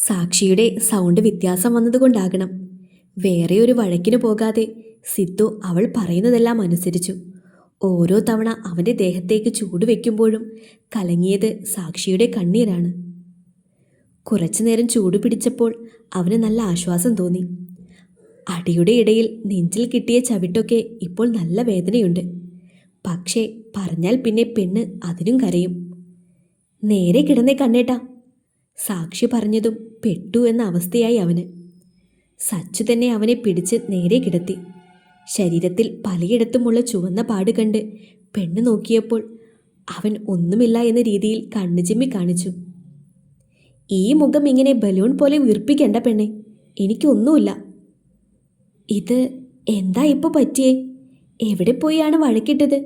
സാക്ഷിയുടെ sound വ്യത്യാസം വന്നതുകൊണ്ടാകണം. വേറെ ഒരു വഴക്കിന് പോകാതെ സിദ്ധു അവൾ പറയുന്നതെല്ലാം അനുസരിച്ചു. ഓരോ തവണ അവൻ്റെ ദേഹത്തേക്ക് ചൂട് വയ്ക്കുമ്പോഴും കലങ്ങിയത് സാക്ഷിയുടെ കണ്ണീരാണ്. കുറച്ചുനേരം ചൂട് പിടിച്ചപ്പോൾ അവന് നല്ല ആശ്വാസം തോന്നി. അടിയുടെ ഇടയിൽ നെഞ്ചിൽ കിട്ടിയ ചവിട്ടൊക്കെ ഇപ്പോൾ നല്ല വേദനയുണ്ട്. പക്ഷേ പറഞ്ഞാൽ പിന്നെ പെണ്ണ് അതിനും കരയും. നേരെ കിടന്നേ കണ്ണേട്ടാ, സാക്ഷി പറഞ്ഞതും പെട്ടു എന്ന അവസ്ഥയായി അവന്. സച്ചു തന്നെ അവനെ പിടിച്ച് നേരെ കിടത്തി. ശരീരത്തിൽ പലയിടത്തുമുള്ള ചുവന്ന പാട് കണ്ട് പെണ്ണ് നോക്കിയപ്പോൾ അവൻ ഒന്നുമില്ല എന്ന രീതിയിൽ കണ്ണു ചിമ്മി കാണിച്ചു. ഈ മുഖം ഇങ്ങനെ ബലൂൺ പോലെ വീർപ്പിക്കണ്ട പെണ്ണെ, എനിക്കൊന്നുമില്ല. ഇത് എന്താ ഇപ്പോൾ പറ്റിയേ? എവിടെ പോയാണ് വഴക്കിട്ടത്?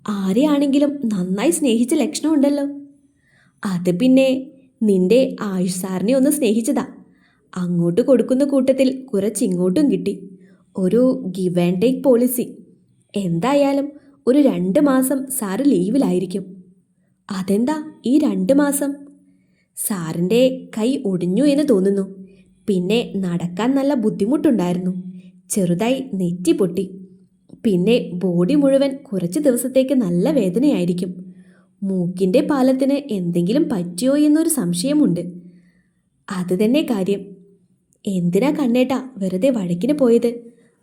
ആരെയാണെങ്കിലും നന്നായി സ്നേഹിച്ച ലക്ഷണമുണ്ടല്ലോ. അത് പിന്നെ നിന്റെ ആയുഷ് സാറിനെ ഒന്ന് സ്നേഹിച്ചതാ. അങ്ങോട്ട് കൊടുക്കുന്ന കൂട്ടത്തിൽ കുറച്ചിങ്ങോട്ടും കിട്ടി. ഒരു ഗിവ് ആൻഡ് ടേക്ക് പോളിസി. എന്തായാലും ഒരു 2 മാസം സാറ് ലീവിലായിരിക്കും. അതെന്താ ഈ 2 മാസം? സാറിൻ്റെ കൈ ഒടിഞ്ഞു എന്ന് തോന്നുന്നു. പിന്നെ നടക്കാൻ നല്ല ബുദ്ധിമുട്ടുണ്ടായിരുന്നു. ചെറുതായി നെറ്റി പൊട്ടി. പിന്നെ ബോഡി മുഴുവൻ കുറച്ച് ദിവസത്തേക്ക് നല്ല വേദനയായിരിക്കും. മൂക്കിൻ്റെ പാലത്തിന് എന്തെങ്കിലും പറ്റിയോ എന്നൊരു സംശയമുണ്ട്. അത് തന്നെ കാര്യം. എന്തിനാ കണ്ണേട്ടാ വെറുതെ വഴക്കിന് പോയത്?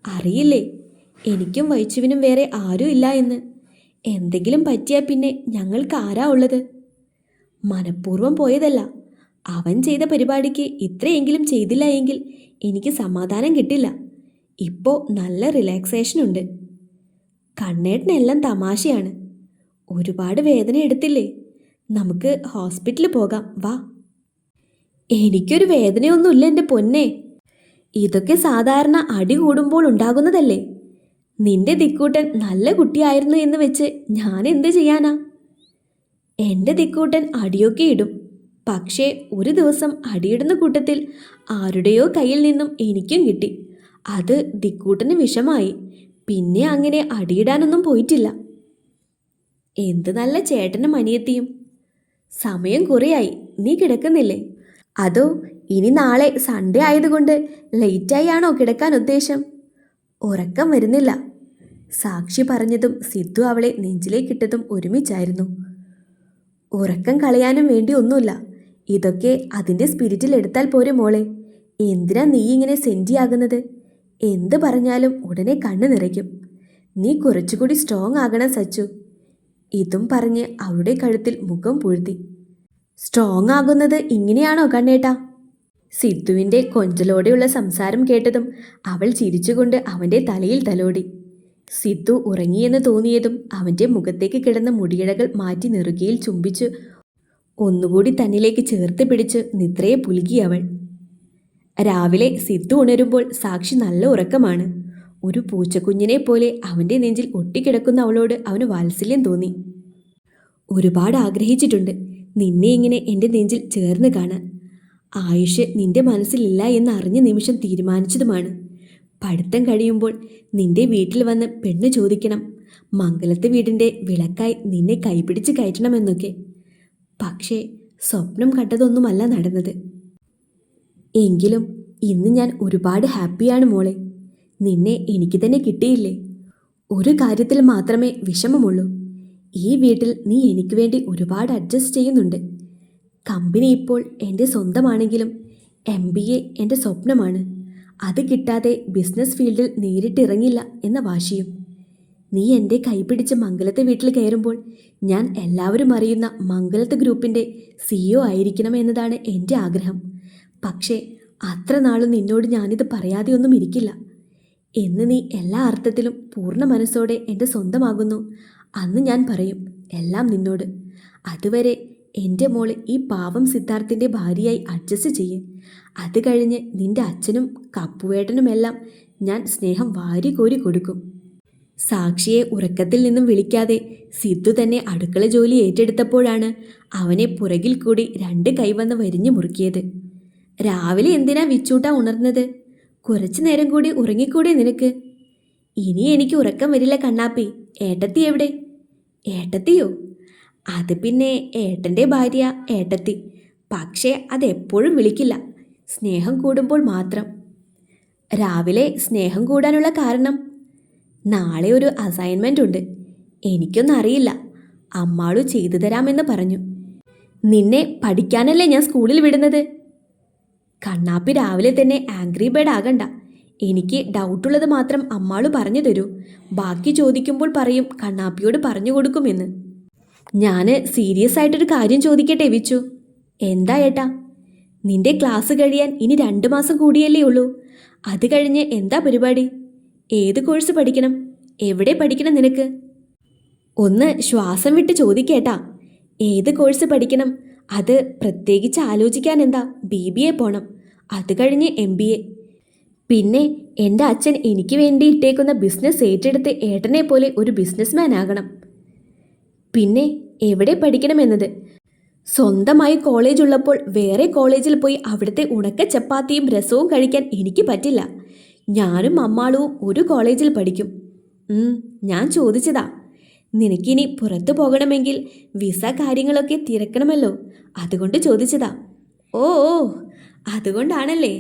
അറിയില്ലേ, എനിക്കും വൈച്ചുവിനും വേറെ ആരും ഇല്ല എന്ന്. എന്തെങ്കിലും പറ്റിയാൽ പിന്നെ ഞങ്ങൾക്ക് ആരാ ഉള്ളത്? മനഃപൂർവ്വം പോയതല്ല. അവൻ ചെയ്ത പരിപാടിക്ക് ഇത്രയെങ്കിലും ചെയ്തില്ല എങ്കിൽ എനിക്ക് സമാധാനം കിട്ടില്ല. ഇപ്പോൾ നല്ല റിലാക്സേഷൻ ഉണ്ട്. കണ്ണേട്ടനെല്ലാം തമാശയാണ്. ഒരുപാട് വേദന എടുത്തില്ലേ? നമുക്ക് ഹോസ്പിറ്റലിൽ പോകാം, വാ. എനിക്കൊരു വേദനയൊന്നുമില്ല എൻ്റെ പൊന്നെ. ഇതൊക്കെ സാധാരണ അടി കൂടുമ്പോൾ ഉണ്ടാകുന്നതല്ലേ. നിന്റെ ദിക്കൂട്ടൻ നല്ല കുട്ടിയായിരുന്നു എന്ന് വെച്ച് ഞാൻ എന്ത് ചെയ്യാനാ? എൻ്റെ ദിക്കൂട്ടൻ അടിയൊക്കെ ഇടും. പക്ഷേ ഒരു ദിവസം അടിയിടുന്ന കൂട്ടത്തിൽ ആരുടെയോ കയ്യിൽ നിന്നും എനിക്കും കിട്ടി. അത് ദിക്കൂട്ടന് വിഷമായി. പിന്നെ അങ്ങനെ അടിയിടാനൊന്നും പോയിട്ടില്ല. എന്ത് നല്ല ചേട്ടനും അനിയത്തിയും. സമയം കുറേയായി, നീ കിടക്കുന്നില്ലേ? അതോ ഇനി നാളെ സൺഡേ ആയതുകൊണ്ട് ലേറ്റായി ആണോ കിടക്കാൻ ഉദ്ദേശം? ഉറക്കം വരുന്നില്ല. സാക്ഷി പറഞ്ഞതും സിദ്ധു അവളെ നെഞ്ചിലേക്കിട്ടതും ഒരുമിച്ചായിരുന്നു. ഉറക്കം കളയാനും വേണ്ടി ഒന്നുമില്ല. ഇതൊക്കെ അതിൻ്റെ സ്പിരിറ്റിൽ എടുത്താൽ പോരെ മോളെ. എന്തിനാ നീ ഇങ്ങനെ സെൻറ്റിയാകുന്നത്? എന്ത് പറഞ്ഞാലും ഉടനെ കണ്ണ് നിറയ്ക്കും. നീ കുറച്ചുകൂടി സ്ട്രോങ് ആകണം സച്ചു. ഇതും പറഞ്ഞ് അവളുടെ കഴുത്തിൽ മുഖം പൂഴ്ത്തി. സ്ട്രോങ് ആകുന്നത് ഇങ്ങനെയാണോ കണ്ണേട്ടാ? സിദ്ധുവിൻ്റെ കൊഞ്ചലോടെയുള്ള സംസാരം കേട്ടതും അവൾ ചിരിച്ചുകൊണ്ട് അവൻ്റെ തലയിൽ തലോടി. സിദ്ധു ഉറങ്ങിയെന്ന് തോന്നിയതും അവൻ്റെ മുഖത്തേക്ക് കിടന്ന മുടിയിഴകൾ മാറ്റി നെറുകയിൽ ചുംബിച്ച് ഒന്നുകൂടി തന്നിലേക്ക് ചേർത്ത് പിടിച്ച് നിദ്രയെ പുലുകി അവൾ. രാവിലെ സിദ്ധു ഉണരുമ്പോൾ സാക്ഷി നല്ല ഉറക്കമാണ്. ഒരു പൂച്ചക്കുഞ്ഞിനെ പോലെ അവൻ്റെ നെഞ്ചിൽ ഒട്ടിക്കിടക്കുന്ന അവളോട് അവന് വാത്സല്യം തോന്നി. ഒരുപാട് ആഗ്രഹിച്ചിട്ടുണ്ട് നിന്നെ ഇങ്ങനെ എൻ്റെ നെഞ്ചിൽ ചേർന്ന് കാണാൻ. ആയുഷ് നിന്റെ മനസ്സിലില്ല എന്ന് അറിഞ്ഞ നിമിഷം തീരുമാനിച്ചതുമാണ്. പഠിത്തം കഴിയുമ്പോൾ നിന്റെ വീട്ടിൽ വന്ന് പെണ്ണ് ചോദിക്കണം, മംഗലത്തെ വീടിൻ്റെ വിളക്കായി നിന്നെ കൈപിടിച്ച് കയറ്റണമെന്നൊക്കെ. പക്ഷേ സ്വപ്നം കണ്ടതൊന്നുമല്ല നടന്നത്. എങ്കിലും ഇന്ന് ഞാൻ ഒരുപാട് ഹാപ്പിയാണ് മോളെ. നിന്നെ എനിക്ക് തന്നെ കിട്ടിയില്ലേ. ഒരു കാര്യത്തിൽ മാത്രമേ വിഷമമുള്ളൂ. ഈ വീട്ടിൽ നീ എനിക്ക് വേണ്ടി ഒരുപാട് അഡ്ജസ്റ്റ് ചെയ്യുന്നുണ്ട്. കമ്പനി ഇപ്പോൾ എൻ്റെ സ്വന്തമാണെങ്കിലും MBA എൻ്റെ സ്വപ്നമാണ്. അത് കിട്ടാതെ ബിസിനസ് ഫീൽഡിൽ നേരിട്ടിറങ്ങില്ല എന്ന വാശിയും. നീ എൻ്റെ കൈപിടിച്ച് മംഗലത്തെ വീട്ടിൽ കയറുമ്പോൾ ഞാൻ എല്ലാവരും അറിയുന്ന മംഗലത്ത് ഗ്രൂപ്പിൻ്റെ CEO ആയിരിക്കണം എന്നതാണ് എൻ്റെ ആഗ്രഹം. പക്ഷേ അത്ര നാളും നിന്നോട് ഞാനിത് പറയാതെയൊന്നും ഇരിക്കില്ല. എന്ന് നീ എല്ലാ അർത്ഥത്തിലും പൂർണ്ണ മനസ്സോടെ എൻ്റെ സ്വന്തമാകുന്നു അന്ന് ഞാൻ പറയും എല്ലാം നിന്നോട്. അതുവരെ എൻ്റെ മോള് ഈ പാവം സിദ്ധാർത്ഥിൻ്റെ ഭാര്യയായി അഡ്ജസ്റ്റ് ചെയ്യ്. അത് കഴിഞ്ഞ് നിൻ്റെ അച്ഛനും കപ്പുവേട്ടനുമെല്ലാം ഞാൻ സ്നേഹം വാരിക്കോരി കൊടുക്കും. സാക്ഷിയെ ഉറക്കത്തിൽ നിന്നും വിളിക്കാതെ സിദ്ധു തന്നെ അടുക്കള ജോലി ഏറ്റെടുത്തപ്പോഴാണ് അവനെ പുറകിൽ കൂടി 2 കൈവന്ന് വരിഞ്ഞു മുറുക്കിയത്. രാവിലെ എന്തിനാ വിച്ചൂട്ടാ ഉണർന്നത്? കുറച്ചു നേരം കൂടി ഉറങ്ങിക്കൂടെ നിനക്ക്? ഇനി എനിക്ക് ഉറക്കം വരില്ല കണ്ണാപ്പി. ഏട്ടത്തി എവിടെ? ഏട്ടത്തിയോ? അത് പിന്നെ ഏട്ടൻ്റെ ഭാര്യ ഏട്ടത്തി. പക്ഷേ അതെപ്പോഴും വിളിക്കില്ല. സ്നേഹം കൂടുമ്പോൾ മാത്രം. രാവിലെ സ്നേഹം കൂടാനുള്ള കാരണം, നാളെ ഒരു അസൈൻമെൻ്റ് ഉണ്ട്. എനിക്കൊന്നും അറിയില്ല, അമ്മാളു ചെയ്തു തരാമെന്ന് പറഞ്ഞു. നിന്നെ പഠിക്കാനല്ലേ ഞാൻ സ്കൂളിൽ വിടുന്നത്. കണ്ണാപ്പി രാവിലെ തന്നെ ആംഗ്രി ബേർഡ് ആകണ്ട. എനിക്ക് ഡൗട്ടുള്ളത് മാത്രം അമ്മാളു പറഞ്ഞു തരൂ. ബാക്കി ചോദിക്കുമ്പോൾ പറയും കണ്ണാപ്പിയോട് പറഞ്ഞു കൊടുക്കുമെന്ന്. ഞാൻ സീരിയസ് ആയിട്ടൊരു കാര്യം ചോദിക്കട്ടെ വിച്ചു? എന്താ ഏട്ടാ? നിന്റെ ക്ലാസ് കഴിയാൻ ഇനി 2 മാസം കൂടിയല്ലേ ഉള്ളൂ. അത് കഴിഞ്ഞ് എന്താ പരിപാടി? ഏത് കോഴ്സ് പഠിക്കണം? എവിടെ പഠിക്കണം നിനക്ക്? ഒന്ന് ശ്വാസം വിട്ട് ചോദിക്കേട്ടാ. ഏത് കോഴ്സ് പഠിക്കണം? അത് പ്രത്യേകിച്ച് ആലോചിക്കാൻ എന്താ, BBA പോണം. അത് കഴിഞ്ഞ് MBA. പിന്നെ എൻ്റെ അച്ഛൻ എനിക്ക് വേണ്ടി ഇട്ടേക്കുന്ന ബിസിനസ് ഏറ്റെടുത്ത് ഏട്ടനെ പോലെ ഒരു ബിസിനസ്മാൻ ആകണം. പിന്നെ എവിടെ പഠിക്കണമെന്നത്. സ്വന്തമായി കോളേജ് ഉള്ളപ്പോൾ വേറെ കോളേജിൽ പോയി അവിടുത്തെ ഉണക്ക ചപ്പാത്തിയും രസവും കഴിക്കാൻ എനിക്ക് പറ്റില്ല. ഞാനും അമ്മാളുവും ഒരു കോളേജിൽ പഠിക്കും. ഞാൻ ചോദിച്ചതാ. നിനക്കിനി പുറത്തു പോകണമെങ്കിൽ വിസ കാര്യങ്ങളൊക്കെ തിരക്കണമല്ലോ, അതുകൊണ്ട് ചോദിച്ചതാ. ഓ ഓ, അതുകൊണ്ടാണല്ലേ.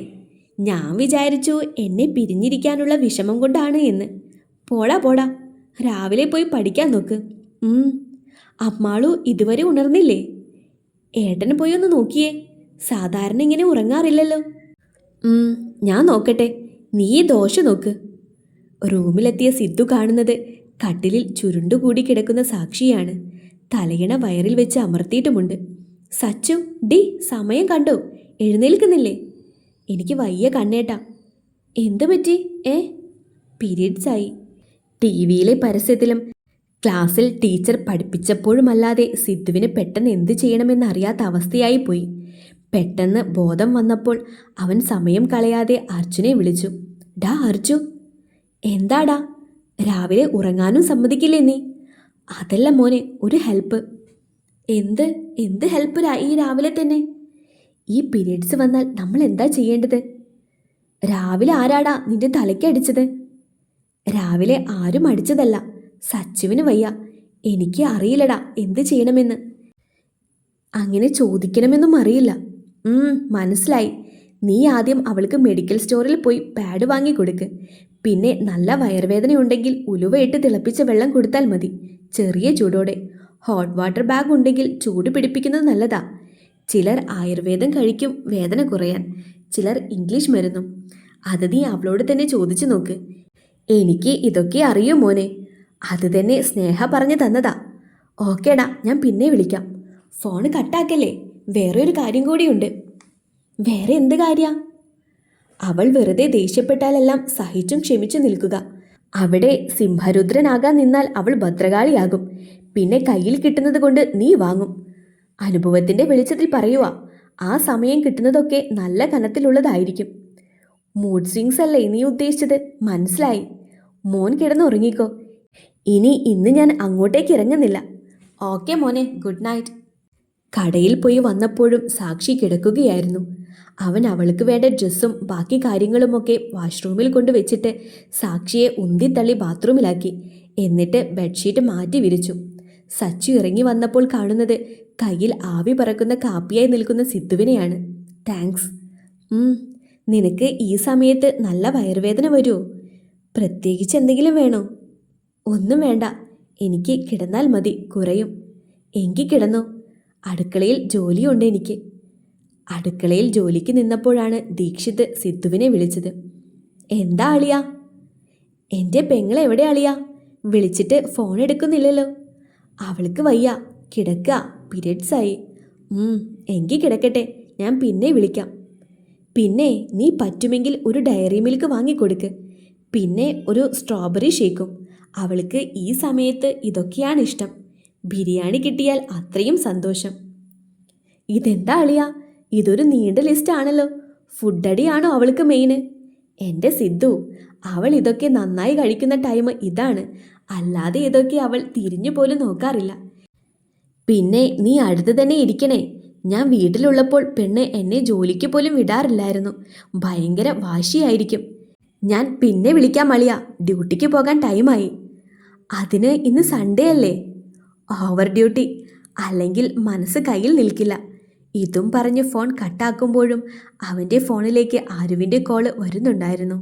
ഞാൻ വിചാരിച്ചു എന്നെ പിരിഞ്ഞിരിക്കാനുള്ള വിഷമം കൊണ്ടാണ് എന്ന്. പോടാ പോടാ, രാവിലെ പോയി പഠിക്കാൻ നോക്ക്. അമ്മാളു ഇതുവരെ ഉണർന്നില്ലേ? ഏട്ടന് പോയി ഒന്ന് നോക്കിയേ. സാധാരണ ഇങ്ങനെ ഉറങ്ങാറില്ലല്ലോ. ഞാൻ നോക്കട്ടെ, നീ ദോശ നോക്ക്. റൂമിലെത്തിയ സിദ്ധു കാണുന്നത് കട്ടിലിൽ ചുരുണ്ടുകൂടി കിടക്കുന്ന സാക്ഷിയാണ്. തലയിണ വയറിൽ വെച്ച് അമർത്തിയിട്ടുമുണ്ട്. സച്ചു, ഡി സമയം കണ്ടോ? എഴുന്നേൽക്കുന്നില്ലേ? എനിക്ക് വയ്യ കണ്ണേട്ടാ. എന്തു പറ്റി? പീരീഡ്സ് ആയി. TV-യിലെ പരസ്യത്തിലും ക്ലാസ്സിൽ ടീച്ചർ പഠിപ്പിച്ചപ്പോഴുമല്ലാതെ സിദ്ധുവിന് പെട്ടെന്ന് എന്ത് ചെയ്യണമെന്നറിയാത്ത അവസ്ഥയായി പോയി. പെട്ടെന്ന് ബോധം വന്നപ്പോൾ അവൻ സമയം കളയാതെ അർജുനെ വിളിച്ചു. ഡാ അർജു. എന്താടാ? രാവിലെ ഉറങ്ങാനും സമ്മതിക്കില്ലേ നീ? അതല്ല മോനെ, ഒരു ഹെൽപ്പ്. എന്ത് ഹെൽപ്പ് ഈ രാവിലെ തന്നെ? ഈ പീരീഡ്സ് വന്നാൽ നമ്മൾ എന്താ ചെയ്യേണ്ടത്? രാവിലെ ആരാടാ നിന്റെ തലയ്ക്കടിച്ചത്? രാവിലെ ആരും അടിച്ചതല്ല, സച്ചുവിന് വയ്യ. എനിക്ക് അറിയില്ലടാ എന്ത് ചെയ്യണമെന്ന്. അങ്ങനെ ചോദിക്കണമെന്നും അറിയില്ല. മനസ്സിലായി. നീ ആദ്യം അവൾക്ക് മെഡിക്കൽ സ്റ്റോറിൽ പോയി പാഡ് വാങ്ങി കൊടുക്ക്. പിന്നെ നല്ല വയറുവേദനയുണ്ടെങ്കിൽ ഉലുവയിട്ട് തിളപ്പിച്ച വെള്ളം കൊടുത്താൽ മതി, ചെറിയ ചൂടോടെ. ഹോട്ട് വാട്ടർ ബാഗ് ഉണ്ടെങ്കിൽ ചൂട് പിടിപ്പിക്കുന്നത് നല്ലതാ. ചിലർ ആയുർവേദം കഴിക്കും വേദന കുറയാൻ, ചിലർ ഇംഗ്ലീഷ് മരുന്നും. അത് നീ അവളോട് തന്നെ ചോദിച്ചു നോക്ക്. എനിക്ക് ഇതൊക്കെ അറിയൂ മോനെ. അത് തന്നെ സ്നേഹ പറഞ്ഞു തന്നതാ. ഓക്കേടാ, ഞാൻ പിന്നെ വിളിക്കാം. ഫോൺ കട്ടാക്കല്ലേ, വേറെ ഒരു കാര്യം കൂടിയുണ്ട്. വേറെ എന്ത് കാര്യ? അവൾ വെറുതെ ദേഷ്യപ്പെട്ടാലെല്ലാം സഹിച്ചും ക്ഷമിച്ചു നിൽക്കുക. അവിടെ സിംഹരുദ്രനാകാൻ നിന്നാൽ അവൾ ഭദ്രകാളിയാകും. പിന്നെ കയ്യിൽ കിട്ടുന്നത് കൊണ്ട് നീ വാങ്ങും. അനുഭവത്തിൻ്റെ വെളിച്ചത്തിൽ പറയുക. ആ സമയം കിട്ടുന്നതൊക്കെ നല്ല കനത്തിലുള്ളതായിരിക്കും. മൂഡ് സ്വിങ്സ് അല്ലേ നീ ഉദ്ദേശിച്ചത്? മനസ്സിലായി. മോൻ കിടന്നുറങ്ങിക്കോ. ഇന്ന് ഞാൻ അങ്ങോട്ടേക്ക് ഇറങ്ങുന്നില്ല. ഓക്കെ മോനെ, ഗുഡ് നൈറ്റ്. കടയിൽ പോയി വന്നപ്പോഴും സാക്ഷി കിടക്കുകയായിരുന്നു. അവൻ അവൾക്ക് വേണ്ട ഡ്രസ്സും ബാക്കി കാര്യങ്ങളുമൊക്കെ വാഷ്റൂമിൽ കൊണ്ടുവച്ചിട്ട് സാക്ഷിയെ ഉന്തിത്തള്ളി ബാത്റൂമിലാക്കി. എന്നിട്ട് ബെഡ്ഷീറ്റ് മാറ്റി വിരിച്ചു. സച്ചു ഇറങ്ങി വന്നപ്പോൾ കാണുന്നത് കയ്യിൽ ആവി പറക്കുന്ന കാപ്പിയായി നിൽക്കുന്ന സിദ്ധുവിനെയാണ്. താങ്ക്സ്. നിനക്ക് ഈ സമയത്ത് നല്ല വയറുവേദന വരുമോ? പ്രത്യേകിച്ച് എന്തെങ്കിലും വേണോ? ഒന്നും വേണ്ട, എനിക്ക് കിടന്നാൽ മതി, കുറയും. എങ്കിൽ കിടന്നോ. അടുക്കളയിൽ ജോലിയുണ്ട് എനിക്ക്. അടുക്കളയിൽ ജോലിക്ക് നിന്നപ്പോഴാണ് ദീക്ഷിത് സിദ്ധുവിനെ വിളിച്ചത്. എന്താ അളിയാ? എൻ്റെ പെങ്ങളെവിടെ അളിയാ? വിളിച്ചിട്ട് ഫോൺ എടുക്കുന്നില്ലല്ലോ. അവൾക്ക് വയ്യ, കിടക്കുക, പീരിയഡ്സ് ആയി. എങ്കിൽ കിടക്കട്ടെ, ഞാൻ പിന്നെ വിളിക്കാം. പിന്നെ നീ പറ്റുമെങ്കിൽ ഒരു ഡയറി മിൽക്ക് വാങ്ങിക്കൊടുക്ക്. പിന്നെ ഒരു സ്ട്രോബെറി ഷേക്കും. അവൾക്ക് ഈ സമയത്ത് ഇതൊക്കെയാണ് ഇഷ്ടം. ബിരിയാണി കിട്ടിയാൽ അത്രയും സന്തോഷം. ഇതെന്താ അളിയാ, ഇതൊരു നീണ്ട ലിസ്റ്റ് ആണല്ലോ. ഫുഡ് അടിയാണോ അവൾക്ക് മെയിന്? എൻ്റെ സിദ്ധു, അവൾ ഇതൊക്കെ നന്നായി കഴിക്കുന്ന ടൈം ഇതാണ്. അല്ലാതെ ഇതൊക്കെ അവൾ തിരിഞ്ഞു പോലും നോക്കാറില്ല. പിന്നെ നീ അടുത്ത് തന്നെ ഇരിക്കണേ. ഞാൻ വീട്ടിലുള്ളപ്പോൾ പെണ്ണ് എന്നെ ജോലിക്ക് പോലും വിടാറില്ലായിരുന്നു. ഭയങ്കര വാശിയായിരിക്കും. ഞാൻ പിന്നെ വിളിക്കാം അളിയാ, ഡ്യൂട്ടിക്ക് പോകാൻ ടൈമായി. അതിന് ഇന്ന് സൺഡേ അല്ലേ? ഓവർ ഡ്യൂട്ടി, അല്ലെങ്കിൽ മനസ്സ് കയ്യിൽ നിൽക്കില്ല. ഇതും പറഞ്ഞ് ഫോൺ കട്ടാക്കുമ്പോഴും അവൻ്റെ ഫോണിലേക്ക് ആരുവിൻ്റെ കോള് വരുന്നുണ്ടായിരുന്നു.